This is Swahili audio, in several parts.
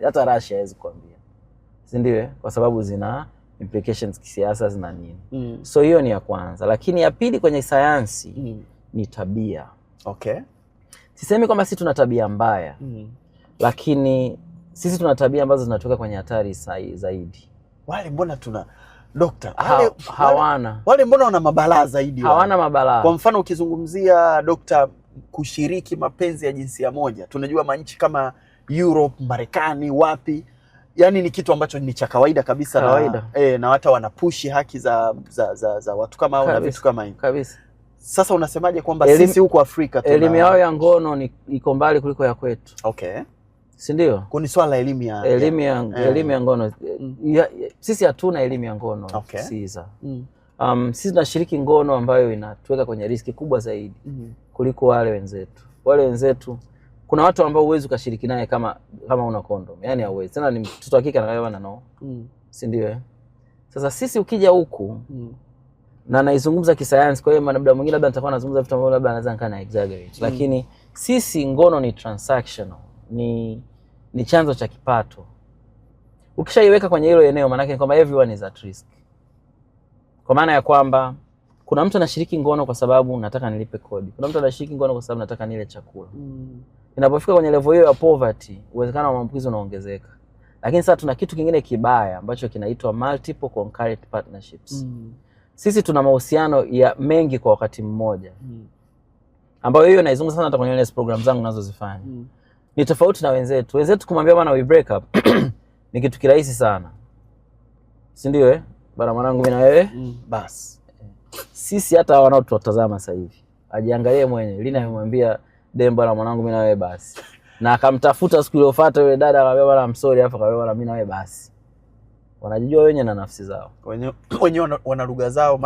hata Russia haiwezi kuambia, si ndio? Kwa sababu zina implications kisiasa, zina nini. So hiyo ni ya kwanza. Lakini ya pili kwenye sayansi ni tabia. Okay. Sisemi kwamba sisi tuna tabia mbaya, lakini sisi tuna tabia ambazo zinatoka kwenye hatari zaidi. Wale mbona tuna dokta hawana wale mbona wana mabalaa zaidi? Hawana mabalaa. Kwa mfano ukizungumzia dokta kushiriki mapenzi ya jinsia moja, tunajua manchi kama Europe, Marekani, wapi, yani ni kitu ambacho ni cha kawaida kabisa. Na hata wanapushi haki za watu kama hao na vitu kama hivyo kabisa. Sasa unasemaje kwamba sisi huko Afrika elimu yao ya ngono iko mbali kuliko ya kwetu? Okay. Si ndio? Kwa ni swala elimu ya ngono. Sisi hatuna elimu ya ngono. Okay. Sisi tunashiriki ngono ambayo inatuweka kwenye riski kubwa zaidi kuliko wale wenzetu. Wale wenzetu kuna watu ambao huwezi ukashiriki naye kama una condom. Yaani hauwezi. Tena ni mtoto wa kike anaelewa na si ndio? Sasa sisi ukija huku na naizungumza kisayansi, kwa hiyo labda mwingine nitakuwa nazungumza vitu ambavyo labda anaweza nikana exaggerate. Lakini sisi ngono ni transactional. Ni chanzo cha kipato. Ukishaiweka kwenye hilo eneo, maana yake ni kwamba everyone is at risk. Kwa maana ya kwamba kuna mtu anashiriki ngono kwa sababu nataka nilipe kodi. Kuna mtu anashiriki ngono kwa sababu nataka nile chakula. Inapofika kwenye level hiyo ya poverty, uwezekano wa maambukizi unaongezeka. Lakini sasa tuna kitu kingine kibaya ambacho kinaitwa multiple concurrent partnerships. Sisi tuna mahusiano ya mengi kwa wakati mmoja. Ambayo hiyo naizungumza sana hata kwenye program zangu ninazozifanya. Ni tofauti na wenzetu. Wenzetu kumwambia bwana we break up ni kitu kirahisi sana. Si ndio Bwana mwanangu mimi na wewe basi. Sisi hata wanaotutazama sasa hivi ajiangalie mwenyewe. Lina amemwambia dem bwana mwanangu mimi na wewe basi. Na akamtafuta siku iliyofuata yule dada akamwambia bwana I'm sorry afa akamwambia bwana mimi na wewe basi. Wanajijua wenyewe na nafsi zao. Wenyewe wana lugha zao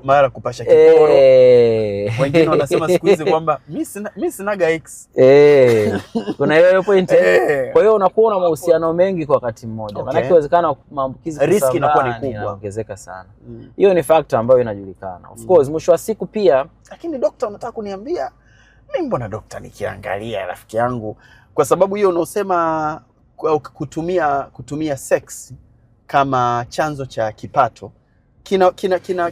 mara kupasha kiporo. Wengine wanasema siku hizi kwamba mimi sinaga ex. Kuna hiyo point. Kwa hiyo unakuwa na mahusiano mengi kwa wakati mmoja. Maana inawezekana maambukizi risk inakuwa ni kubwa, inaongezeka sana. Hiyo ni factor ambayo inajulikana. Of course mwisho wa siku pia, lakini dokta unataka kuniambia mimi mbona dokta nikiangalia rafiki yangu, kwa sababu hiyo unaosema kutumia sex kama chanzo cha kipato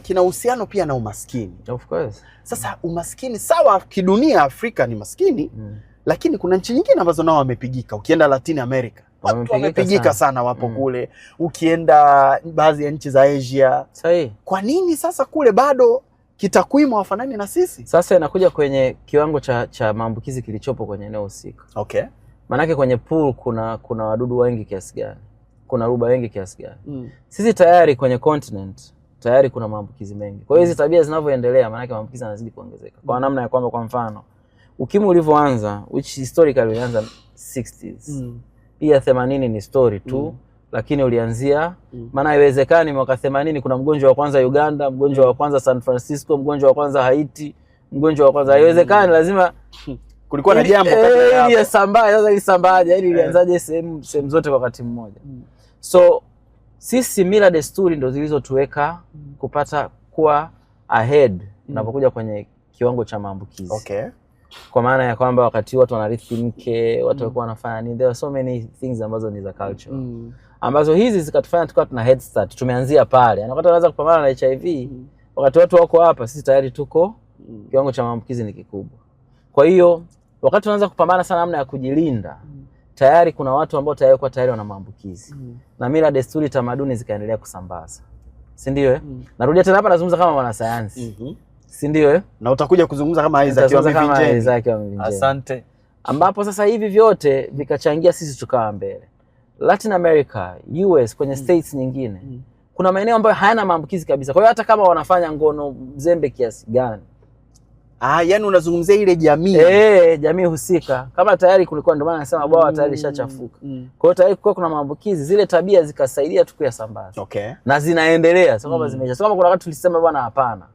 kina uhusiano pia na umaskini. Of course. Sasa umaskini sawa kidunia Afrika ni maskini, lakini kuna nchi nyingine ambazo nao wamepigika. Ukienda Latin America wamepigika sana wapo kule. Ukienda baadhi ya nchi za Asia. Sahihi. Kwa nini sasa kule bado kitakwimu hawafanani na sisi? Sasa inakuja kwenye kiwango cha maambukizi kilichopo kwenye eneo husika. Okay. Manake kwenye pool kuna wadudu wengi kiasi gani? Kuna ruba wengi kiasi gani? Sisi tayari kwenye continent tayari kuna maambukizi mengi. Kwa hiyo hizi tabia zinavyoendelea maana yake maambukizi yanazidi kuongezeka. Kwa namna ya kwamba kwa mfano ukimwi ulivyoanza, which historically ulianza 60s. Pia 80 ni story tu, lakini ulianzia maana haiwezekani mwaka 80 kuna mgonjwa wa kwanza Uganda, mgonjwa wa kwanza San Francisco, mgonjwa wa kwanza Haiti, mgonjwa wa kwanza haiwezekani, lazima kulikuwa na jambo kati ya sambaa. Sasa ilisambaaje? Yaani ilianzaje sehemu zote kwa wakati mmoja? So sisi mila desturi ndo zilizotuweka kupata kuwa ahead unapokuja kwenye kiwango cha maambukizi. Okay. Kwa maana ya kwamba wakati watu wanarithi mke, watu walikuwa wanafanya nini, there are so many things ambazo ni za culture. Ambazo hizi zikatufanya tukawa tuna head start. Tumeanzia pale. Wakati wanaanza kupambana na HIV, wakati watu wako hapa, sisi tayari tuko kiwango cha maambukizi ni kikubwa. Kwa hiyo wakati tunaanza kupambana sana namna ya kujilinda, tayari kuna watu ambao tayari wana maambukizi. Na mila desturi tamaduni zikaendelea kusambaza. Si ndio Narudia tena hapa nazungumza kama mwanasayansi. Si ndio Na utakuja kuzungumza kama Isaac wa Mvinjeni. Asante. Ambapo sasa hivi vyote vikachangia sisi tukawa mbele. Latin America, US, kwenye states nyingine. Kuna maeneo ambayo hayana maambukizi kabisa. Kwa hiyo hata kama wanafanya ngono zembe kiasi gani, yani unazungumzia ile jamii. Jamii husika. Kama tayari kulikuwa, ndio maana nasema bwawa tayari lishachafuka. Kwa hiyo tayari kuna maambukizi, zile tabia zikasaidia tu kuyasambaza. Okay. Na zinaendelea. Sio kama zimeisha. Sio kama kuna wakati tulisema bwana hapana.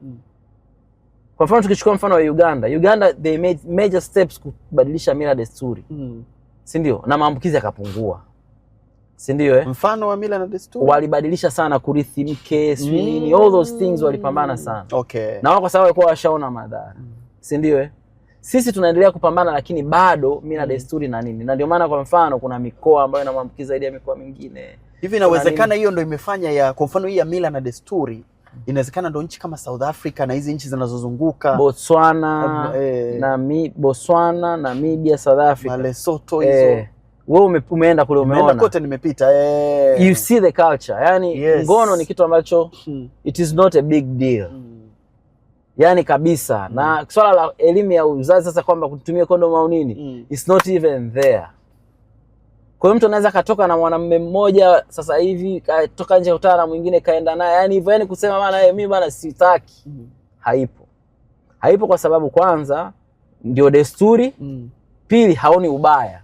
Kwa mfano tukichukua mfano wa Uganda they made major steps kubadilisha mila desturi. Si ndio? Na maambukizi yakapungua. Si ndio Mfano wa mila na desturi walibadilisha sana, kurithi mke, nini, all those things walipambana sana. Okay. Na wao kwa sababu walikuwa washaona madhara. Si ndio Sisi tunaendelea kupambana, lakini bado mila desturi na nini, na ndio maana kwa mfano kuna mikoa ambayo ina maambukizi zaidi ya mikoa mingine. Hivi inawezekana hiyo ndio imefanya ya kwa mfano hii ya mila na desturi, inawezekana ndio nchi kama South Africa na hizi nchi zinazozunguka Botswana, Botswana, Namibia, South Africa, Lesotho hizo. Wewe umeenda kule, umeona kote, nimepita. You see the culture. Yani ngono ni kitu ambacho it is not a big deal. Yani kabisa. Na swala la elimu ya uzazi sasa kwamba kutumia kondom au nini, it's not even there. Kwa hiyo mtu anaweza katoka na mwanamume mmoja sasa hivi katoka nje kutana na mwingine kaenda naye, yani hivyo, yani kusema maana mimi bwana sitaki. Haipo kwa sababu kwanza ndio desturi, pili haoni ubaya.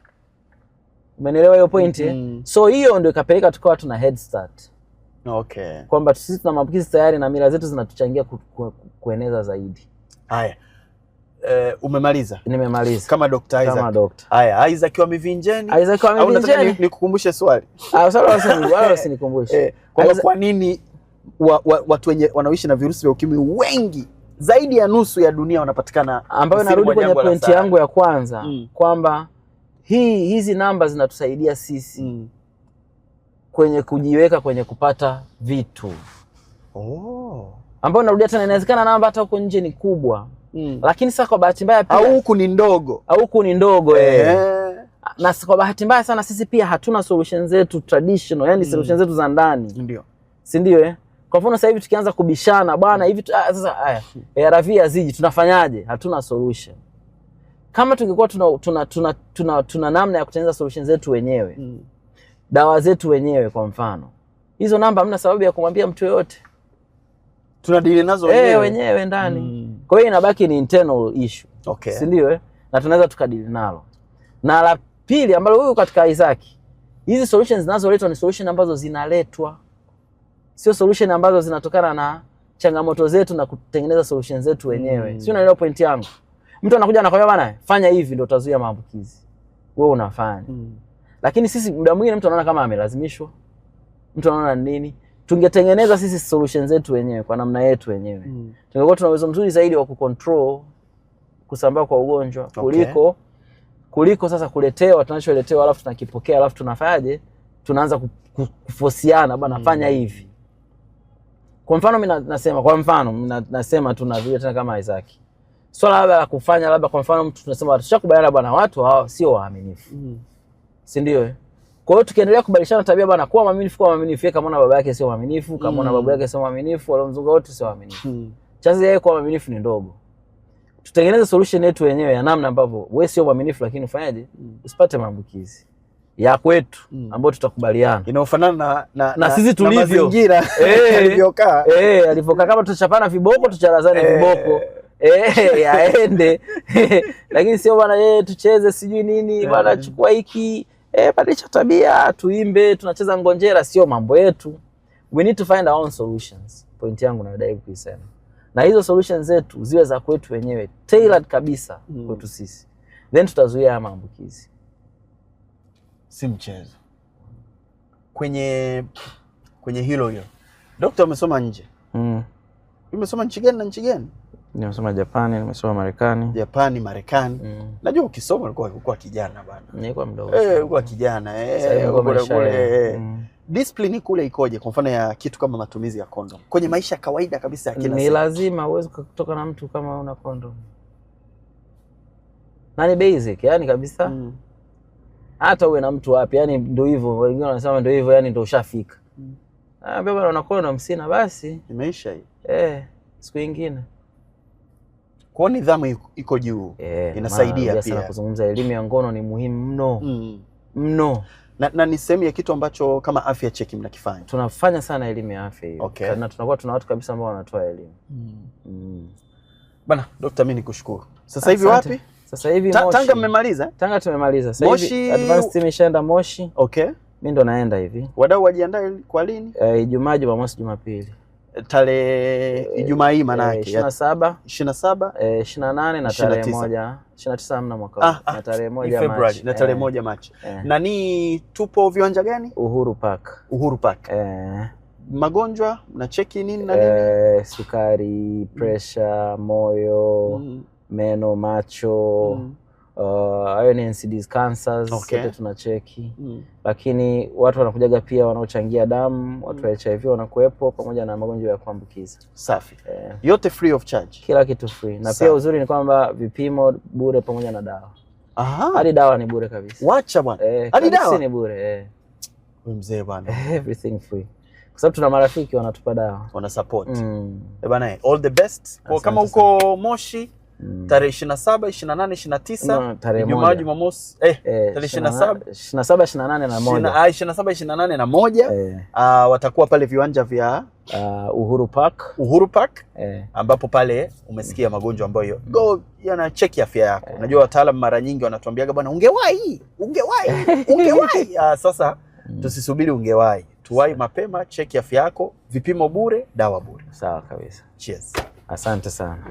Umeelewa hiyo point? So hiyo ndio ikapeleka tukawa tuna head start. Okay. Kwamba sisi tuna maambukizi tayari na mila zetu zinatuchangia kueneza zaidi. Haya. Umemaliza? Nimemaliza. Kama Dr. Isaac. Kama doctor. Haya, Isaac wa Mivinjeni. Isaac wa Mivinjeni. Au nataka nikukumbushe swali? Wala usinikumbushe. Kwa nini watu wenye wanaoishi na virusi vya ukimwi wengi zaidi ya nusu ya dunia wanapatikana, ambayo narudi kwenye pointi yangu ya kwanza kwamba hizi namba zinatusaidia sisi kwenye kujiweka kwenye kupata vitu. Ambayo narudia tena, inawezekana namba hata huko nje ni kubwa. Lakini sasa kwa bahati mbaya pia au huku ni ndogo. Na kwa bahati mbaya sana sisi pia hatuna solutions zetu traditional, yani solutions zetu za ndani. Ndio. Si ndio Kwa mfano sasa hivi tukianza kubishana bwana hivi sasa haya ARV aziji tunafanyaje? Hatuna solution. Kama tungekuwa tuna namna ya kutengeneza solutions zetu wenyewe. Dawa zetu wenyewe kwa mfano. Hizo namba hamna sababu ya kumwambia mtu yote. Tunadili nazo wenyewe. Wenyewe ndani. Kwa hiyo inabaki ni internal issue. Okay. Si ndio Na tunaweza tukadili nalo. Na la pili ambalo huyu katika Isaac, hizi solutions zinazoletwa ni solution ambazo zinaletwa. Sio solution ambazo zinatokana na changamoto zetu na kutengeneza solutions zetu wenyewe. Sio, unaelewa point yangu? Mtu anakuja anakwambia bana fanya hivi ndio utazuia maambukizi. Wewe unafanya. Lakini sisi muda mwingine mtu anaona kama amelazimishwa. Mtu anaona nini? Tungetengeneza sisi solutions zetu wenyewe kwa namna yetu wenyewe. Tungekuwa tuna uwezo mzuri zaidi wa kucontrol kusambaa kwa ugonjwa kuliko sasa kuletewa tunacholetewa alafu tunakipokea alafu tunafanyaje? Tunaanza kufosiana bana fanya hivi. Kwa mfano mimi nasema tuna vile tena kama Isaac. Swala labda la kufanya labda kwa mfano mtu tunasema tushakubaliana bwana watu hao sio waaminifu. Si ndio Kwa hiyo tukiendelea kubadilishana tabia bwana, kuwa mwaminifu kama na baba yake sio mwaminifu, kama na babu yake sio mwaminifu, wale mzungu wote sio waaminifu. Chanzo yake kuwa mwaminifu ni ndogo. Tutengeneze solution yetu wenyewe ya namna ambavyo wewe sio mwaminifu lakini ufanyaje? Usipate maambukizi ya kwetu ambayo tutakubaliana. Inaofanana na sisi tulivyo. Na mazingira alivyokaa. Alivyokaa kama tuchapana viboko tucharazane viboko. Yaende. Lakini sio bwana tucheze sijui nini, bwana chukua hiki, badilisha tabia, tuimbe, tunacheza ngonjera, sio mambo yetu. We need to find our own solutions. Point yangu nadai kuisema. Na hizo solutions zetu ziwe za kwetu wenyewe, tailored kabisa kwetu sisi. Then tutazuia maambukizi. Si mchezo. Kwenye hilo. Daktari umesoma nje. Umesoma nchi gani na nchi gani? Nimesoma Japani, nimesoma Marekani. Japani, Marekani. Najua ukisoma ulikuwa kijana bana. Nilikuwa mdogo. Ulikuwa kijana. Discipline kule ikoje kwa mfano ya kitu kama matumizi ya condom? Kwenye maisha kawaida kabisa ya kila siku. Ni lazima uweze kutoka na mtu kama una condom. Na ni basic, yani kabisa. Hata uwe na mtu wapi, yani ndio hivyo, wengine wanasema ndio hivyo, yani ndio ushafika. Baba una condom sina basi, imeisha hii. Siku nyingine. Kwa nidhamu iko juu. Inasaidia pia. Sana kuzungumza elimu ya ngono ni muhimu mno. Mno. Na ni sehemu ya kitu ambacho kama afya cheki mnakifanya. Tunafanya sana elimu ya afya hiyo. Na tunakuwa tuna watu kabisa ambao wanatoa elimu. Bana, daktari mimi nikushukuru. Sasa hivi wapi? Sasa hivi Moshi. Tanga mmemaliza? Tanga tumemaliza. Sasa hivi advanced team ishaenda Moshi. Okay. Mimi ndo naenda hivi. Wadau wajiandae kwa lini? Ijumaa, Jumamosi, Jumapili. Tarehe Ijumaa hii maana yake 27, 28 na tarehe 1, 29 mna mwaka na tarehe 1 Machi. Na tarehe 1 Machi. Na ni tupo viwanja gani? Uhuru Park. Magonjwa na cheki nini na nini? Sukari, pressure, moyo, meno, macho, hayo ni NCDs, cancers, sote tunacheki. Lakini watu wanakujaga pia wanaochangia damu, watu wa HIV wanakuepo, pamoja na magonjwa ya kuambukiza. Safi. Yote free of charge. Kila kitu free. Na pia uzuri ni kwamba vipimo bure pamoja na dawa. Aha. Hadi dawa ni bure kabisa. Wacha bwana. Hadi dawa ni bure. Wewe mzee bwana. Everything free. Kwa sababu tuna marafiki wanatupa dawa. Wana support. Bwana, all the best. Kwa kama uko Moshi tarehe 27, 28, 29 Ijumaa, Jumamosi, tarehe 27, 28 na 1. 27, 28 na 1 watakuwa pale viwanja vya Uhuru Park. Ambapo pale umesikia magonjwa ambayo yana check afya yako. Unajua wataalamu mara nyingi wanatuambiaga bwana, ungewahi. Sasa tusisubiri ungewahi. Tuwahi mapema, check afya yako, vipimo bure, dawa bure. Sawa kabisa. Cheers. Asante sana.